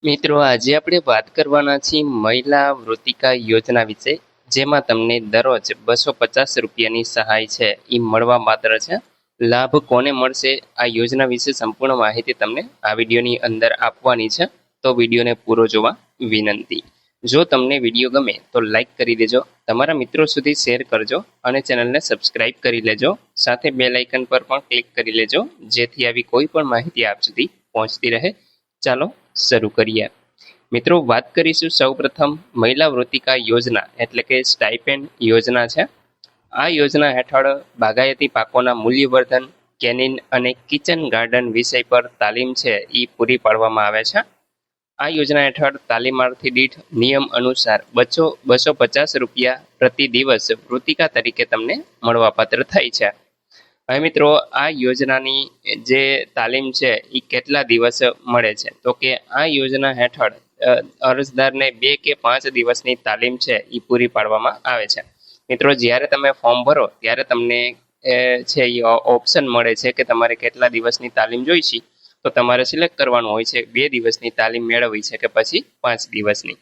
મિત્રો આજે આપણે વાત કરવાના છીએ મહિલા વૃત્તિકા યોજના વિશે, જેમાં તમને દરરોજ 250 રૂપિયાની સહાય છે એ મળવા પાત્ર છે. લાભ કોને મળશે આ યોજના વિશે સંપૂર્ણ માહિતી તમને આ વિડીયોની અંદર આપવાની છે, તો વિડીયોને પૂરો જોવા વિનંતી. જો તમને વિડીયો ગમે તો લાઈક કરી દેજો, તમારા મિત્રો સુધી શેર કરજો અને ચેનલને સબસ્ક્રાઈબ કરી લેજો. સાથે બેલ આઇકન પર પણ ક્લિક કરી લેજો, જેથી આવી કોઈ પણ માહિતી આપ સુધી પહોંચતી રહે. ચાલો શરૂ કરીએ. મિત્રો, વાત કરીશું સૌપ્રથમ મહિલા વૃત્તિકા યોજના એટલે કે સ્ટાઇપેન્ડ યોજના છે. આ યોજના હેઠળ બાગાયતી પાકોના મૂલ્યવર્ધન, કેનિન અને કિચન ગાર્ડન વિષય પર તાલીમ છે એ પૂરી પાડવામાં આવે છે. આ યોજના હેઠળ તાલીમાર્થી દીઠ નિયમ અનુસાર 250 રૂપિયા પ્રતિ દિવસ વૃત્તિકા તરીકે તમને મળવાપાત્ર થાય છે. હવે મિત્રો, આ યોજનાની જે તાલીમ છે એ કેટલા દિવસ મળે છે, તો કે આ યોજના હેઠળ અરજદારને 2 કે 5 દિવસની તાલીમ છે એ પૂરી પાડવામાં આવે છે. મિત્રો, જ્યારે તમે ફોર્મ ભરો ત્યારે તમને છે એ ઓપ્શન મળે છે કે તમારે કેટલા દિવસની તાલીમ જોઈશે, તો તમારે સિલેક્ટ કરવાનું હોય છે 2 દિવસની તાલીમ મેળવવી છે કે પછી 5 દિવસની.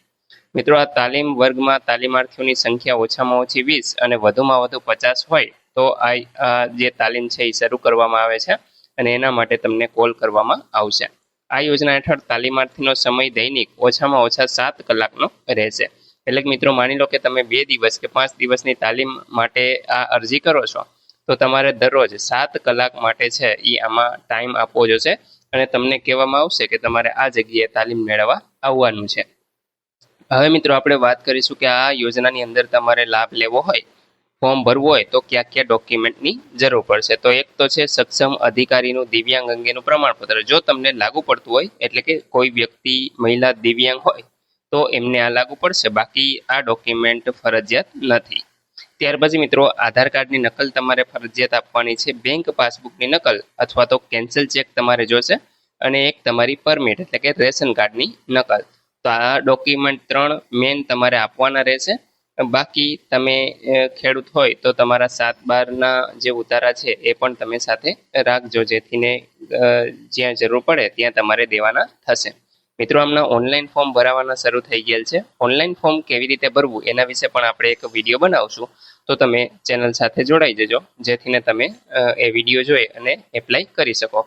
મિત્રો, આ તાલીમ વર્ગમાં તાલીમાર્થીઓની સંખ્યા ઓછામાં ઓછી 20 અને વધુમાં વધુ 50 હોય તો આ જે તાલીમ છે એ શરૂ કરવામાં આવે છે અને એના માટે તમને કોલ કરવામાં આવશે. આ યોજના હેઠળ તાલીમાર્થીનો સમય દૈનિક ઓછામાં ઓછા 7 કલાકનો રહેશે. એટલે કે મિત્રો, માની લો કે તમે 2 દિવસ કે 5 દિવસની તાલીમ માટે આ અરજી કરો છો, તો તમારે દરરોજ 7 કલાક માટે છે એ આમાં ટાઈમ આપવો જોશે અને તમને કહેવામાં આવશે કે તમારે આ જગ્યાએ તાલીમ મેળવવા આવવાનું છે. હવે મિત્રો, આપણે વાત કરીશું કે આ યોજનાની અંદર તમારે લાભ લેવો હોય, ફોર્મ ભરવું હોય તો કયા કયા ડોક્યુમેન્ટની જરૂર પડશે. તો એક તો છે સક્ષમ અધિકારીનું દિવ્યાંગ અંગેનું પ્રમાણપત્ર. જો તમને લાગુ પડતું હોય, એટલે કે કોઈ વ્યક્તિ મહિલા દિવ્યાંગ હોય તો એમને આ લાગુ પડશે, બાકી આ ડોક્યુમેન્ટ ફરજિયાત નથી. ત્યાર પછી મિત્રો, આધાર કાર્ડની નકલ તમારે ફરજિયાત આપવાની છે. બેંક પાસબુકની નકલ અથવા તો કેન્સલ ચેક તમારે જોશે અને એક તમારી પરમિટ એટલે કે રેશન કાર્ડની નકલ. તો આ ડોક્યુમેન્ટ 3 મેન તમારે આપવાના રહેશે. બાકી તમે ખેડૂત હોય તો તમારા 7/12ના જે ઉતારા છે એ પણ તમે સાથે રાખજો, જેથીને જ્યાં જરૂર પડે ત્યાં તમારે દેવાના થશે. મિત્રો, આમના ઓનલાઈન ફોર્મ ભરાવાના શરૂ થઈ ગયેલ છે. ઓનલાઈન ફોર્મ કેવી રીતે ભરવું એના વિશે પણ આપણે એક વિડીયો બનાવશું, તો તમે ચેનલ સાથે જોડાઈ જજો, જેથીને તમે એ વિડીયો જોઈ અને એપ્લાય કરી શકો.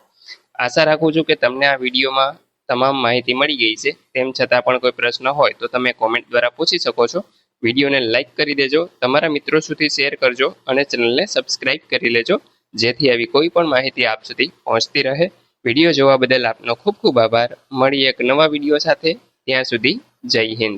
આશા રાખું છું કે તમને આ વિડીયોમાં તમામ માહિતી મળી ગઈ છે. તેમ છતાં પણ કોઈ પ્રશ્ન હોય તો તમે કોમેન્ટ દ્વારા પૂછી શકો છો. વિડીયોને લાઈક કરી દેજો, તમારા મિત્રો સુધી શેર કરજો અને ચેનલને સબસ્ક્રાઈબ કરી લેજો, જેથી આવી કોઈ પણ માહિતી આપ સુધી પહોંચતી રહે. વિડીયો જોવા બદલ આપનો ખૂબ ખૂબ આભાર. મળીએ એક નવા વિડીયો સાથે. ત્યાં સુધી જય હિન્દ.